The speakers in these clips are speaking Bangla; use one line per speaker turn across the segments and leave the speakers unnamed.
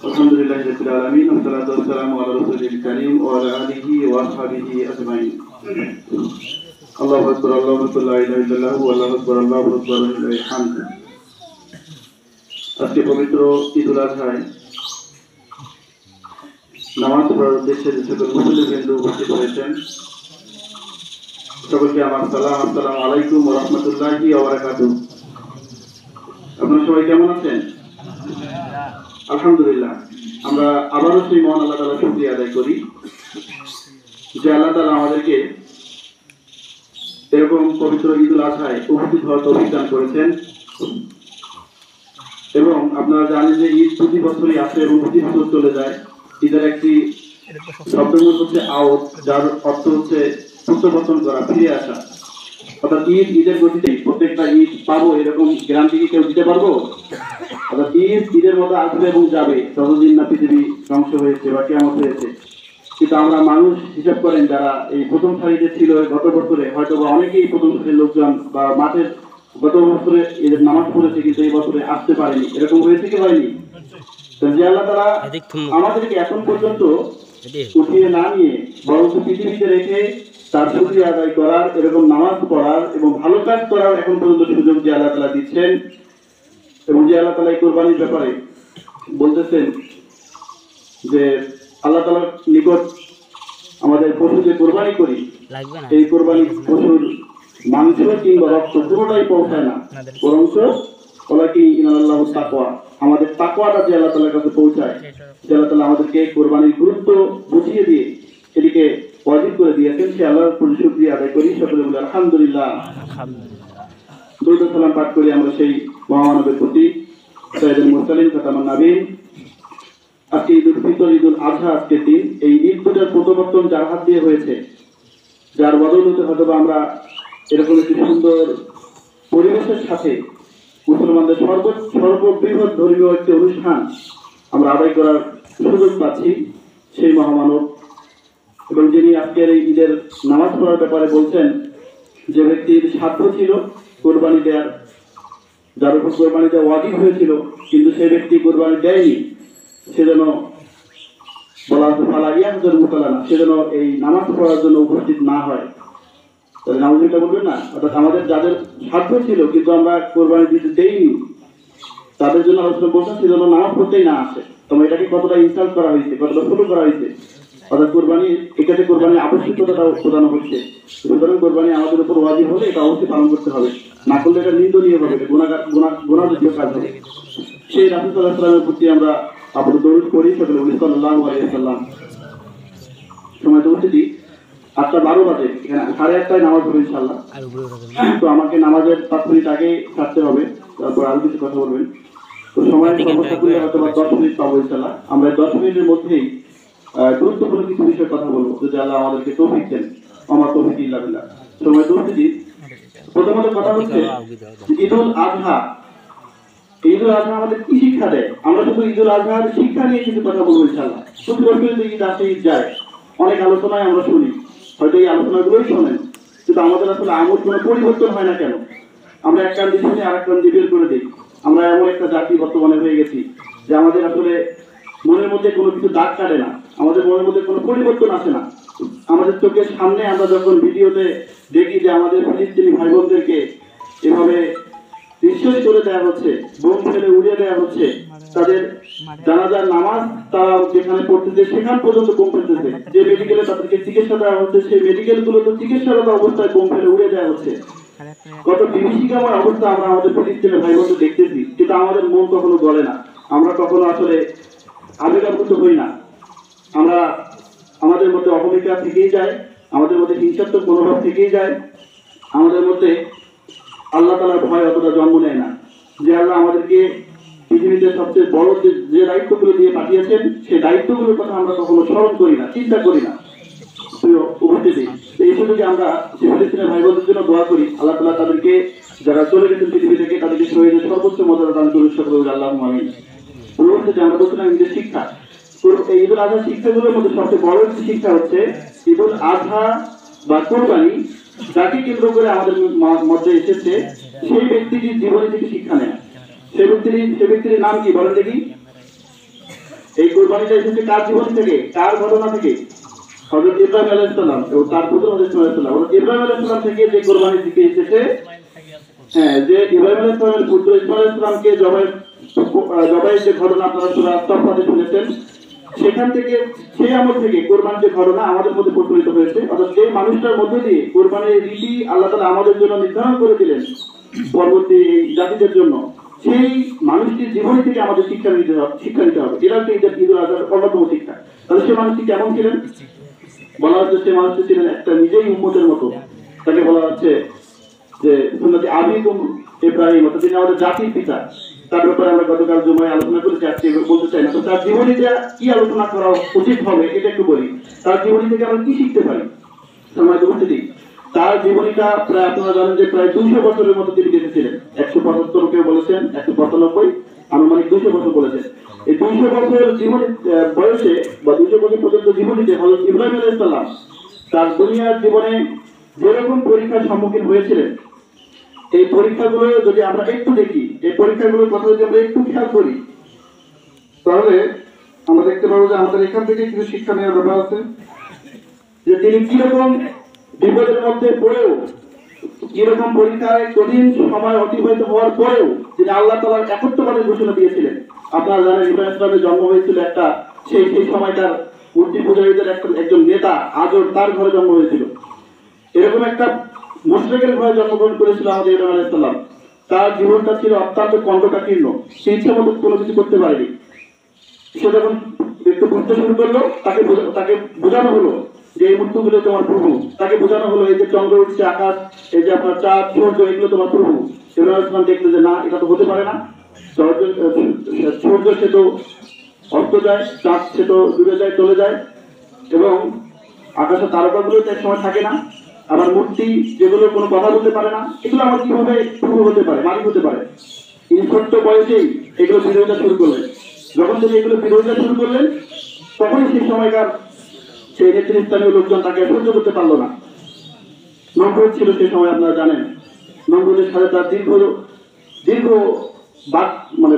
আলহামদুলিল্লাহি রাব্বিল আলামিন ওয়া সাল্লাতু ওয়াসসালামু আলা রাসূলিল কারীম ওয়া আলা আলিহি ওয়া আসহাবিহি আজমাইন। আল্লাহু আকবার, আল্লাহু আকবার, লা ইলাহা ইল্লাল্লাহু আল্লাহু আকবার, আল্লাহু আকবার, লিল্লাহিল হামদ। আজকে পবিত্র ঈদুল আজহায় নামাজ পড়ার উদ্দেশ্যে যে সকল মুসল্লিবৃন্দ উপস্থিত হয়েছেন, সকলকে আমার সালাম। আসসালামু আলাইকুম ওয়া রাহমাতুল্লাহি ওয়া বারাকাতুহু। আপনারা সবাই কেমন আছেন? আলহামদুলিল্লাহ। আমরা আবারও সেই মহান আল্লাহ তাআলার শুকরিয়া আদায় করি যে আল্লাহ তাআলা আমাদেরকে এরকম পবিত্র ঈদুল আজহায় উপস্থিত হওয়ার তৌফিক দান করেছেন। এবং আপনারা জানেন যে ঈদ প্রতি বছরই আসে এবং প্রতি বছর চলে যায়। ঈদের একটি শব্দমূল হচ্ছে আউট, যার অর্থ হচ্ছে প্রত্যাবর্তন করা, ফিরে আসা। অর্থাৎ ঈদের গতিতে প্রত্যেকটা ঈদ পাবো এরকম গ্যারান্টি কি কেউ দিতে পারবো? অর্থাৎ ঈদের মতো আসবে এবং যাবে যতদিন না পৃথিবী ধ্বংস হয়েছে বা কিয়ামত হয়েছে। কিন্তু আমরা মানুষ হিসাব করেন যারা এই প্রথম সারিতে ছিল গত বছরে, হয়তো বা অনেকেই প্রথম সারির লোকজন বা মাঠের গত বছরে এদের নামাজ পড়েছে কিন্তু এই বছরে আসতে পারেনি, এরকম হয়েছে কি হয়নি? যে আল্লাহ তাআলা আমাদেরকে এখন পর্যন্ত উঠিয়ে না নিয়ে বরং পৃথিবীতে রেখে তার শুকরিয়া আদায় করার, এরকম নামাজ পড়ার এবং ভালো কাজ করার এখন পর্যন্ত সুযোগ যে আল্লাহ তাআলা দিচ্ছেন। এবং যে আল্লাহ তাআলা এই কোরবানির ব্যাপারে বলতেছেন যে আল্লাহ তাআলার নিকট আমাদের পশু যে কোরবানি করি, এই কোরবানি পশুর মাংস কিংবা রক্ত পুরোটাই পৌঁছায় না, বরঞ্চ আমাদের তাকওয়াটা যে আল্লাহ তাআলার কাছে পৌঁছায়, যে আল্লাহ তাআলা আমাদেরকে কোরবানির গুরুত্ব বুঝিয়ে দিয়ে এটিকে ওয়াজিব করে দিয়েছেন, সে আল্লাহর প্রতি শুকরিয়া আদায় করি। সকলে বলি আলহামদুলিল্লাহ। দরুদ ও সালাম পাঠ করি আমরা সেই মহামানবের প্রতি, সাইয়্যিদুল মুরসালিন খাতামুন নবীন। আজকে ঈদুল ফিতর, ঈদুল আজহা আজকের দিন। এই ঈদ দুটার প্রবর্তন যার হাত দিয়ে হয়েছে, যার বদৌলতে হয়তো আমরা এরকম একটি সুন্দর পরিবেশের সাথে মুসলমানদের সর্ববৃহৎ ধর্মীয় একটি অনুষ্ঠান আমরা আদায় করার সুযোগ পাচ্ছি, সেই মহামানব এবং যিনি আজকের এই ঈদের নামাজ পড়ার ব্যাপারে বলছেন, যে ব্যক্তির সাধ্য ছিল কোরবানি দেওয়ার, যার উপর কোরবানি দেওয়া ওয়াজিব হয়েছিল কিন্তু সেই ব্যক্তি কোরবানি দেয়নি, সেজন্য বলা হচ্ছে ফালা ইয়াহজুর মুসাল্লানা, সেজন্য এই নামাজ পড়ার জন্য উপস্থিত না হয়। তাহলে নামাজটা বলবেন না, অর্থাৎ আমাদের যাদের সাধ্য ছিল কিন্তু আমরা কোরবানি দিতে দেইনি, তাদের জন্য আলোচনা বলছেন সেজন্য নামাজ পড়তেই না আসে। তোমার এটাকে কতটা ইনসাল্ট করা হয়েছে, কতটা ছোট করা হয়েছে। অর্থাৎ কোরবানি, এক্ষেত্রে কোরবানির আবশ্যকতাটাও প্রদান হচ্ছে। সুতরাং কোরবানি আমাদের উপর ওয়াজিব হলে এটা অবশ্যই পালন করতে হবে, না করলে এটা নিন্দনীয় হবে, এটা গুনাহজাতীয় কাজ হবে। সেই রাসূল সাল্লাল্লাহু আলাইহি ওয়াসাল্লামের প্রতি আমরা আবার দরুদ পড়ি, সকলে বলি সাল্লাল্লাহু আলাইহি ওয়াসাল্লাম। সময় তো উঠেছি 8:12 বাজে, এখানে 8:30টায় নামাজ হবে ইনশাআল্লাহ। তো আমাকে নামাজের 5 মিনিট আগে ছাড়তে হবে, তারপর আরো কিছু কথা বলবেন। তো সময় সমস্যা করলে হয়তো 10 মিনিট পাবো ইনশাআল্লাহ। আমরা 10 মিনিটের মধ্যেই গুরুত্বপূর্ণ কিছু বিষয় কথা বলবো, যদি আল্লাহ আমাদেরকে তৌফিক দেন। আমার তৌফিক ইল্লা বিল্লাহ। সময় তো উঠেছি। প্রথমত কথা হচ্ছে ঈদুল আজহা। ঈদুল আজহা আমাদের কি শিক্ষা দেয়? আমরা শুধু ঈদুল আজহার শিক্ষা নিয়ে কিছু কথা বলবো ইনশাআল্লাহ। প্রতি বছর ঈদ আসে, ঈদ যায়, অনেক আলোচনায় আমরা শুনি, হয়তো এই আলোচনাগুলোই শোনেন, কিন্তু আমাদের আসলে আমূল কোনো পরিবর্তন হয় না কেন? আমরা এক কান দিয়ে শুনে আর এক কান দিয়ে বের করে দিই। আমরা এমন একটা জাতি বর্তমানে হয়ে গেছি যে আমাদের আসলে মনের মধ্যে কোনো কিছু দাগ কাটে না, আমাদের মনের মধ্যে কোনো পরিবর্তন আসে না। আমাদের চোখের সামনে আমরা যখন ভিডিওতে দেখি যে আমাদের ফিলিস্তিনি ভাই বোনদেরকে এভাবে নিশ্চয়ই চলে দেওয়া হচ্ছে, বোম ফেলে উড়িয়ে দেওয়া হচ্ছে, তাদের জানাজার নামাজ তারা যেখানে পড়তেছে সেখান পর্যন্ত বোম ফেলতেছে, যে মেডিকেলে তাদেরকে চিকিৎসা দেওয়া হচ্ছে সেই মেডিকেলগুলো তো চিকিৎসারত অবস্থায় বোম ফেলে উড়িয়ে দেওয়া হচ্ছে। কত বিভীষিকাময় অবস্থা আমরা আমাদের ফিলিস্তিনের ভাই বোনদের দেখতেছি, কিন্তু আমাদের মন কখনো গলে না, আমরা কখনো আসলে আবেগাপ্লুত হই না। আমরা আমাদের মধ্যে অহমিকা থেকেই যায়, আমাদের মধ্যে হিংসাত্মক মনোভাব থেকেই যায়, আমাদের মধ্যে আল্লাহ তাআলার ভয় অতটা জন্ম নেয় না। যে আল্লাহ আমাদেরকে পৃথিবীতে সবচেয়ে বড় যে দায়িত্বগুলো দিয়ে পাঠিয়েছেন, সেই দায়িত্বগুলোর কথা আমরা কখনো স্মরণ করি না, চিন্তা করি না। প্রিয় উপস্থিতি, এই সুযোগে আমরা ফিলিস্তিনের ভাই বোনদের জন্য দোয়া করি, আল্লাহ তাআলা তাদেরকে, যারা চলে গেছেন পৃথিবী থেকে, তাদেরকে শহীদের সর্বোচ্চ মর্যাদা দান করুন, সকলে আল্লাহুম্মা আমিন। উপস্থিতি, আমরা বলছিলাম ঈদের শিক্ষা। এই ঈদুল আজহার শিক্ষাগুলোর মধ্যে সবচেয়ে বড় একটি শিক্ষা হচ্ছে ঈদুল আজহা বা কোরবানি, যাকে কেন্দ্র করে আমাদের মধ্যে এসেছে, সেই ব্যক্তিটির জীবনী থেকে শিক্ষা নেয়। সে ব্যক্তির নাম কি বলেন দেখি? এই কোরবানিটা এসেছে কার জীবন থেকে, কার ঘটনা থেকে? হযরত ইব্রাহিম আলাইহিস সালাম এবং তার পুত্র হযরত ইসমাঈল আলাইহিস সালাম। হযরত ইব্রাহিম আলাইহিস সালাম থেকে যে কোরবানির দিকে এসেছে, হ্যাঁ, যে ইব্রাহিম আলাইহিস সালামের পুত্র ইসমাঈল আলাইহিস সালামকে জবাইয়ের যে ঘটনা আপনারা সূরা সাফফাতে শুনেছেন, সেখান থেকে সেই আমল থেকে কোরবানির যে ঘটনা আমাদের মধ্যে প্রচলিত হয়েছে। অর্থাৎ সেই মানুষটার মধ্য দিয়ে কোরবানির রীতি আল্লাহ তাআলা আমাদের জন্য নির্ধারণ করে দিলেন পরবর্তী জাতিদের জন্য। সেই মানুষটির জীবনী থেকে আমাদের শিক্ষা নিতে হবে। এটা হচ্ছে ঈদুল আজহার অন্যতম শিক্ষা। তাহলে সে মানুষটি কেমন ছিলেন? বলা হচ্ছে সে মানুষটি ছিলেন একটা নিজেই উম্মতের মতো। তাকে বলা হচ্ছে যে সুন্নতি আবিকুম ইব্রাহিম, অর্থাৎ তিনি আমাদের জাতির পিতা। তার ব্যাপারে আমরা গতকাল জুমায় আলোচনা করেছি, আজকে বলতে চাই না। তো তার জীবনীটা কি আলোচনা করা উচিত হবে এটা একটু বলি। তার জীবনী থেকে আমরা কি শিখতে পারি? সম্মানিত উপস্থিতি, তার জীবনীটা প্রায় আপনারা জানেন যে প্রায় 200 বছরের মতো তিনি বেঁচেছিলেন। 175 কেউ বলেছেন, 195, আনুমানিক 200 বছর বলেছেন। এই 200 বছর জীবনী বয়সে বা 200 বছর পর্যন্ত জীবনীতে হযরত ইব্রাহিম আলাইহিস সালাম তার দুনিয়ার জীবনে যেরকম পরীক্ষার সম্মুখীন হয়েছিলেন, এই পরীক্ষাগুলো যদি আমরা একটু দেখি, এই পরীক্ষাগুলোর কথা যদি আমরা একটু খেয়াল করি, তাহলে আমরা দেখতে পাবো যে আমাদের এখান থেকে কিছু শিক্ষা নেওয়ার ব্যাপার আছে। যে তিনি কিরকম বিপদের মধ্যে পড়েও, কিরকম পরীক্ষায় কঠিন সময় অতিবাহিত হওয়ার পরেও তিনি আল্লাহ তাআলার একত্ববাদের ঘোষণা দিয়েছিলেন। আপনারা জানেন ইব্রাহিম ইসলামের জন্ম হয়েছিল একটা সেই সময়কার মূর্তি পূজারীদের একজন নেতা আজর, তার ঘরে জন্ম হয়েছিল। এরকম একটা মুশরিকের ঘরে জন্মগ্রহণ করেছিল আমাদের ইব্রাহিম আলাইহিস সালাম। তার জীবনটা ছিল অত্যন্ত কণ্ঠকাকীর্ণ, সে ইচ্ছা মতো কোনো কিছু করতে পারেনি। সে যখন একটু বুঝতে শুরু করলো, তাকে বোঝানো হলো যে এই মূর্তিগুলো তোমার প্রভু। তাকে বোঝানো হলো এই যে চন্দ্র উঠছে, আকাশ, এই যে আপনার চাঁদ, সূর্য, এগুলো তোমার প্রভু। ইব্রাহিম আলাইহিস সালাম দেখলো যে না, এটা তো হতে পারে না। সূর্য সে তো অস্ত যায়, চাঁদ সে তো ডুবে যায়, চলে যায়, এবং আকাশের তারকাগুলো তো এক সময় থাকে না। আবার মূর্তি যেগুলো কোনো কথা বলতে পারে না, এগুলো আমার কিভাবে প্রভু হতে পারে, মালিক হতে পারে? তিনি ছোট্ট বয়সেই এগুলো বিরোধিতা শুরু করলেন। যখন তিনি এগুলো বিরোধিতা শুরু করলেন, তখনই সেই সময়কার সেই নেতৃস্থানীয় লোকজন তাকে সহ্য করতে পারলো না। নমরুদ ছিল সেই সময়, আপনারা জানেন। নমরুদের সাথে তার দীর্ঘ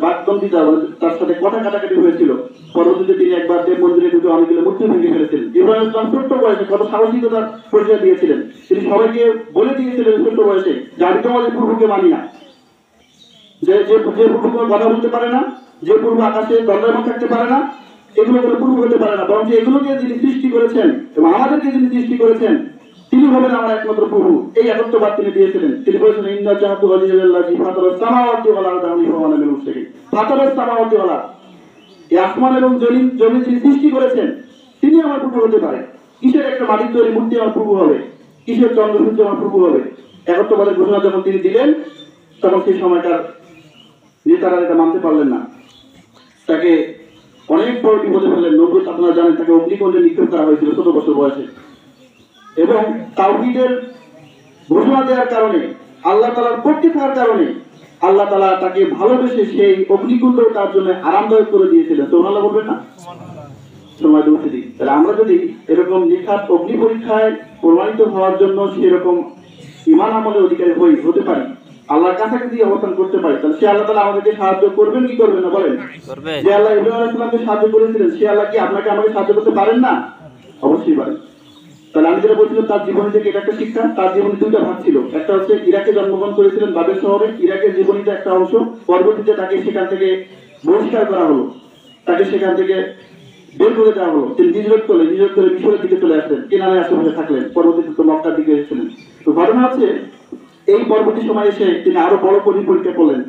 বাকদ্বন্দ্বিতা, তার সাথে কথা কাটাকাটি হয়েছিল। পরবর্তীতে তিনি একবার দেব মন্দিরে ঢুকে অনেকগুলো মূর্তি ভেঙে ফেলেছিলেন। ইব্রাহিম ইসলাম ছোট্ট বয়সে কত সাহসিকতার পরিচয় দিয়েছিলেন। তিনি সবাইকে বলে দিয়েছিলেন ছোট্ট বয়সে যে আমি তোমাদের প্রভুকে মানি না, যে প্রভু কোনো কথা বলতে পারে না, যে প্রভু আকাশে দণ্ডায়মান থাকতে পারে না, এগুলো কোনো প্রভু হতে পারে না। বরং এগুলোকে যিনি সৃষ্টি করেছেন এবং আমাদেরকে যিনি সৃষ্টি করেছেন, তিনি হবেন আমার একমাত্র প্রভু। এই একত্ববাদ তিনি দিয়েছিলেন। তিনি বলেছেন ইন্না জাহাতু ওয়াজহিল্লাহি ফাতারাস সামাওয়াতি ওয়াল আরদি হানিফান ওয়া আনা মিনাল মুশরিকিন। ফাতারাস সামাওয়াতি ওয়াল আরদ, এই আসমান এবং জমিন যিনি সৃষ্টি করেছেন, তিনি আমার প্রভু হতে পারে। কিসের একটা মাটির তৈরি মূর্তি আমার প্রভু হবে? কিসের চন্দ্র সূর্য আমার প্রভু হবে? একত্ববাদের ঘোষণা যখন তিনি দিলেন, তখন সেই সময়কার নেতারা এটা মানতে পারলেন না। তাকে অনেক বড় বিপদে ফেললেন। নমরুদ, আপনারা জানেন, তাকে অগ্নিকুণ্ডে নিক্ষেপ করা হয়েছিল 14 বছর বয়সে। এবং তাওহীদের ঘোষণা দেওয়ার কারণে, আল্লাহ তাআলার পক্ষে থাকার কারণে আল্লাহ তাআলা তাকে ভালোবেসে সেই অগ্নিকুণ্ড তার জন্য আরামদায়ক করে দিয়েছিলেন। সুবহানাল্লাহ বলবেন না? সময় দৌড়তে দিই। তাহলে আমরা যদি এরকম নিখাত অগ্নি পরীক্ষায় প্রমাণিত হওয়ার জন্য সেরকম ঈমান আমলের অধিকারী হতে পারি, আল্লাহর কাছাকাছি অবস্থান করতে পারি, তাহলে সে আল্লাহ তাআলা আমাদেরকে সাহায্য করবেন কি করবেন না? বলেন। যে আল্লাহ ইব্রাহিম আলাইহিস সালামকে সাহায্য করেছিলেন, সে আল্লাহ কি আপনাকে আমাকে সাহায্য করতে পারেন না? অবশ্যই পারেন। তাহলে আমি যেটা বলছিলাম, তার জীবনী থেকে এটা একটা শিক্ষা। তার জীবনে দুইটা ভাগ ছিল। একটা হচ্ছে ইরাকে জন্মগ্রহণ করেছিলেন, বাবেল শহরে। ইরাকের জীবনীটা একটা অংশ। পরবর্তীতে তাকে সেখান থেকে বহিষ্কার করা হলো, তাকে সেখান থেকে বের করে দেওয়া হলো। তিনি হিজরত করে মিশরের দিকে চলে আসলেন, কেনানের আশেপাশে থাকলেন। পরবর্তীতে তো মক্কার দিকে এসেছিলেন। তো ঘটনা হচ্ছে, এই পরবর্তী সময় এসে তিনি আরো বড় কঠিন পরীক্ষা করলেন।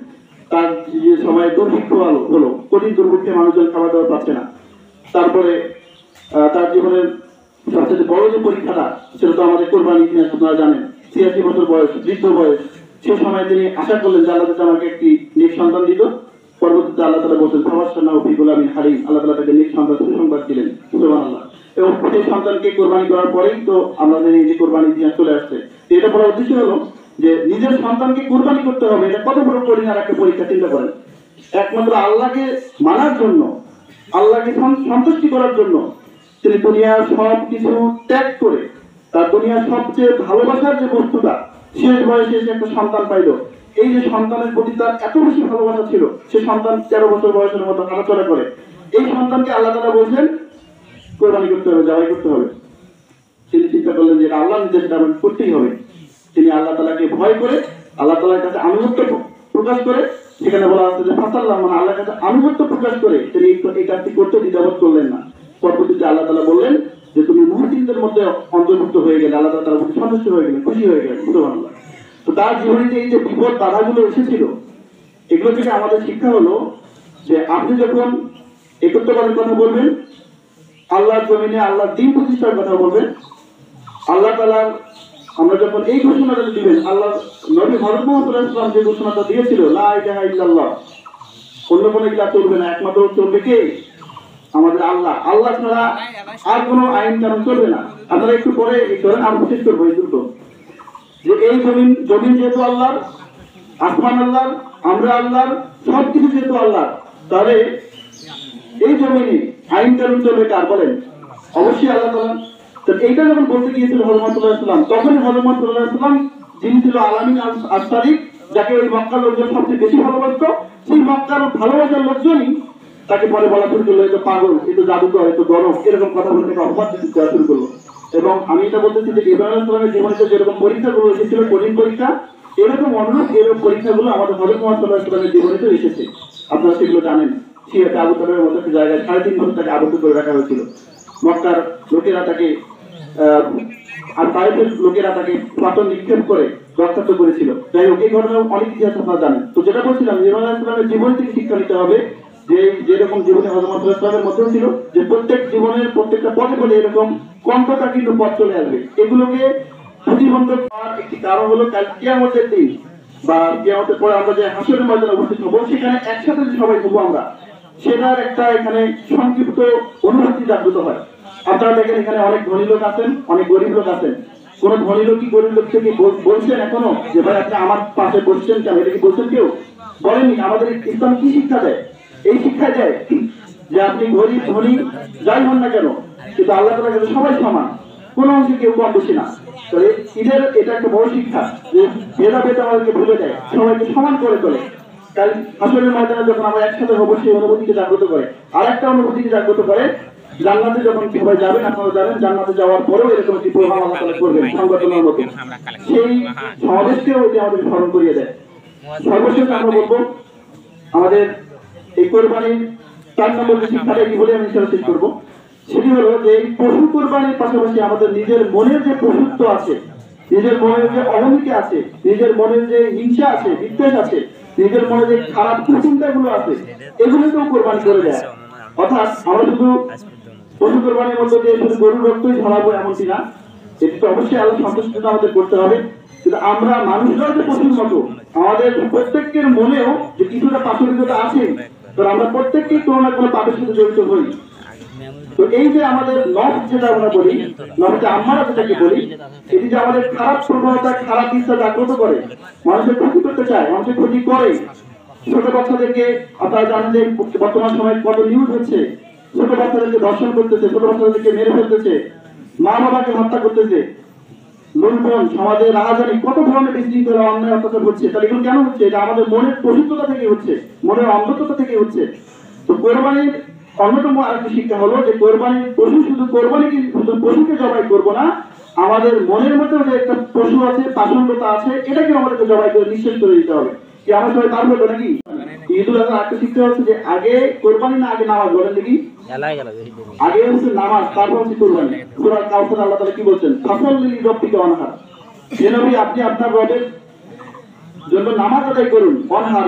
তার যে সময় দুর্ভিক্ষ হলো, কঠিন দুর্ভিক্ষে মানুষজন খাবার দাবার পাচ্ছে না। তারপরে তার জীবনের সবচেয়ে বড় যে পরীক্ষাটা, সেটা তো আমাদের কোরবানির ইতিহাস, আপনারা জানেন। 86 বছর বয়স, বৃদ্ধ বয়স। সেই সময় তিনি আশা করলেন যে আল্লাহ তাআলা আমাকে একটি নেক সন্তান দিত। পরবর্তীতে আল্লাহ তাআলা বলছেন ফাওয়াশশানাহু ফি গুলামিন হালিম, আল্লাহ তাআলা তাকে নেক সন্তান সুসংবাদ দিলেন। সুবহানাল্লাহ। এবং সেই সন্তানকে কোরবানি করার পরেই তো আমাদের এই যে কোরবানির ইতিহাস চলে আসছে। এটা বলার উদ্দেশ্য হলো যে নিজের সন্তানকে কোরবানি করতে হবে, এটা কত বড় কঠিন আর একটা পরীক্ষা, চিন্তা করেন। একমাত্র আল্লাহকে মানার জন্য, আল্লাহকে সন্তুষ্টি করার জন্য তিনি দুনিয়ার সব কিছু ত্যাগ করে, তার দুনিয়ার সবচেয়ে ভালোবাসার যে বস্তুটা, শেষ বয়সে এসে একটা সন্তান পাইল। এই যে সন্তানের প্রতি তার এত বেশি ভালোবাসা ছিল, সে সন্তান 13 বছর বয়সের মতো হাঁটাচলা করে। এই সন্তানকে আল্লাহ তাআলা বলছেন কোরবানি করতে হবে, জবাই করতে হবে। তিনি চিন্তা করলেন যে আল্লাহ নির্দেশ আমাকে করতেই হবে। তিনি আল্লাহ তাআলাকে ভয় করে আল্লাহ তাআলার কাছে আনুগত্য প্রকাশ করে, সেখানে বলা হচ্ছে যে ফাসাল্লাহ, মানে আল্লাহর কাছে আনুগত্য প্রকাশ করে তিনি এই কাজটি করতে দ্বিধাবোধ করলেন না। পরবর্তীতে আল্লাহ তাআলা বললেন যে তুমি মুহসিনদের মধ্যে অন্তর্ভুক্ত হয়ে গেলে, আল্লাহ তাআলা তার প্রতি সন্তুষ্ট হয়ে গেলেন, খুশি হয়ে গেলেন। সুবহানাল্লাহ। তো তার জীবনে এই যে বিপদ বাধাগুলো এসেছিল, এগুলো থেকে আমাদের শিক্ষা হলো যে আপনি যখন একত্ববাদের কথা বলবেন, আল্লাহর জমিনে আল্লাহর দ্বীন প্রতিষ্ঠার কথা বলবেন, আল্লাহ তাআলার আমরা যখন এই ঘোষণাটা দিবেন, আল্লাহ নবী হযরত মুহাম্মদ সাল্লাল্লাহু আলাইহি ওয়াসাল্লাম যে ঘোষণাটা দিয়েছিল, লা ইলাহা ইল্লাল্লাহ, অন্য কোনো ইলাহ চলবে না, একমাত্র চলবে কে? আমাদের আল্লাহ। আল্লাহ ছাড়া আর কোনো আইন কানুন চলবে না। আপনারা একটু পরে আমি শেষ করবো এই দুটো, যে এই জমিন যেহেতু আল্লাহর, আসমান আল্লাহর, আমরা আল্লাহর, সবকিছু যেহেতু আল্লাহর, তাহলে এই জমিনে আইন কানুন চলবে কার? বলেন। অবশ্যই আল্লাহ তাআলা। তো এইটা যখন বলতে গিয়েছিল হযরত মুহাম্মদ সাল্লাল্লাহু আলাইহি ওয়াসাল্লাম, তখনই হযরত মুহাম্মদ সাল্লাল্লাহু আলাইহি ওয়াসাল্লাম, যিনি ছিল আলামিন আল-আশতারি, যাকে ওই মক্কার লোকজন সবচেয়ে বেশি ভালোবাসতো, সেই মক্কার ভালোবাসার লোকজনই তাকে পরে বলা শুরু করলো, এটা পাগল, এটা জাদুকর, এটা গরম, এরকম কথা বলে তাকে অপবাদ দিতে শুরু করলো। এবং আমি এটা বলতেছি যে ইব্রাহিম আলাইহিস সালামের জীবনে যেরকম পরীক্ষাগুলো এসেছিল, কঠিন পরীক্ষা, এরকম এরকম পরীক্ষাগুলো আমাদের হযরত মুহাম্মদ সাল্লাল্লাহু আলাইহি ওয়াসাল্লামের জীবনে তো এসেছে। আপনারা সেগুলো জানেন। সিরিয়াতে আবু তালেবের মতো একটা জায়গায় 3.5 বছর তাকে আবদ্ধ করে রাখা হয়েছিল। মক্কার লোকেরা তাকে আর তায়েফের লোকেরা তাকে পাথর নিক্ষেপ করে রক্তাক্ত করেছিল। যাই হোক, এই ঘটনার অনেক ইতিহাস আপনারা জানেন। তো যেটা বলছিলাম, ইব্রাহিম আলাইহিস সালামের জীবন থেকে শিক্ষা নিতে হবে, যে যেরকম জীবনে হযরত মুহাম্মদ সাল্লাল্লাহু আলাইহি ওয়াসাল্লামের মধ্যেও ছিল, যে প্রত্যেক জীবনের প্রত্যেকটা পদে পদে এরকম কণ্ঠটা কিন্তু পথ চলে আসবে। এগুলোকে প্রতিবন্ধ করার একটি কারণ হলো কাল কিয়ামতের দিন বা কিয়ামতের পরে আমরা যে হাসরের ময়দানে উপস্থিত হবো, সেখানে একসাথে যে সবাই হবো আমরা, সেটার একটা এখানে সংক্ষিপ্ত অনুভূতি জাগ্রত হয়। আপনারা দেখেন এখানে অনেক ধনী লোক আছেন, অনেক গরিব লোক আছেন। কোন ধনী লোক কি গরিব লোক থেকে বলছেন এখনো যে ভাই আপনি আমার পাশে বসছেন কেন? এটা কি বলছেন কেউ? বলেনি। আমাদের ইসলাম কি শিক্ষা দেয়? এই শিক্ষা দেয় যে আপনি গরিব ধনী যাই হন না কেন, কিন্তু আল্লাহ তাআলার কাছে সবাই সমান, কোন অংশে কেউ কম বেশি না। তো ঈদের এটা একটা বড় শিক্ষা, যে ভেদাভেদ আমাদেরকে ভুলে দেয়, সবাইকে সমান করে তোলে। কাল হাসরের ময়দানে যখন আমরা একসাথে হবো, সেই অনুভূতিকে জাগ্রত করে। আর একটা অনুভূতিকে জাগ্রত করে, জান্নাতে যখন সবাই যাবেন, আপনারা জানেন জান্নাতে যাওয়ার পরেও এরকম একটি প্রোগ্রাম আল্লাহ তাআলা করবেন সংগঠনের মতো, সেই সমাবেশকেও এটি আমাদের স্মরণ করিয়ে দেয়। সর্বশেষ আমরা বলবো, আমাদের এই কোরবানির 4 নম্বর যে শিক্ষাটা, এই বলে আমি শেষ করবো, সেটি হলো যে এই পশু কোরবানির পাশাপাশি আমাদের নিজের মনের যে পশুত্ব আছে, নিজের মনের যে অহমিকা আছে, নিজের মনের যে হিংসা আছে, বিদ্বেষ আছে, নিজের মনে যে খারাপ চিন্তাগুলো আছে, এগুলোকেও কোরবানি করে দেয়। অর্থাৎ আমরা শুধু পশু কোরবানির মধ্যে দিয়ে শুধু গরুর রক্তই ঝরাবো এমনটি না, এটি তো অবশ্যই আল্লাহ সন্তুষ্ট আমাদের করতে হবে। কিন্তু আমরা মানুষরাও যে পশুর মতো, আমাদের প্রত্যেকের মনেও যে কিছুটা পাশবিকতা আছে, তো আমরা প্রত্যেককেই কোনো না কোনো পাপের সাথে জড়িত হই। তো এই যে আমাদের নফস, যেটা আমরা বলি নফসে আম্মারা যেটাকে বলি, এটি যে আমাদের খারাপ প্রবণতা, খারাপ ইচ্ছা জাগ্রত করে, মানুষের ক্ষতি করতে চায়, মানুষের ক্ষতি করে। ছোট বাচ্চাদেরকে আপনারা জানেন যে বর্তমান সময়ে কত নিউজ হচ্ছে, ছোট বাচ্চাদেরকে ধর্ষণ করতেছে, ছোট বাচ্চাদেরকে মেরে ফেলতেছে, মা বাবাকে হত্যা করতেছে, লুণ্ঠন, সমাজে রাহাজানি, কত ধরনের বিশৃঙ্খলা, অন্যায়, অত্যাচার হচ্ছে। তাহলে এগুলো কেন হচ্ছে? এটা আমাদের মনের পশুত্বতা থেকে হচ্ছে, মনের অন্ধত্বতা থেকে হচ্ছে। তো কোরবানির অন্যতম আরেকটি শিক্ষা হলো যে কোরবানির পশু শুধু পশুকে জবাই করবো না, আমাদের মনের মধ্যে যে একটা পশু আছে, পাষণ্ডতা আছে, এটাকে আমাদেরকে জবাই করে নিঃশেষ করে দিতে হবে। কি আমরা সবাই পারবো তো নাকি? ঈদুল আজহা একটা শিক্ষা হচ্ছে যে আগে কোরবানি না আগে নামাজ? বলেন দেখি। আগে হচ্ছে নামাজ, তারপর হচ্ছে কোরবানি। সূরা কাউসার আল্লাহ তাআলা কি বলছেন? ফাসাল্লি লিরাব্বিকা ওয়ানহার। হে নবী, আপনি আপনার রবের জন্য নামাজ আদায় করুন, ওয়ানহার।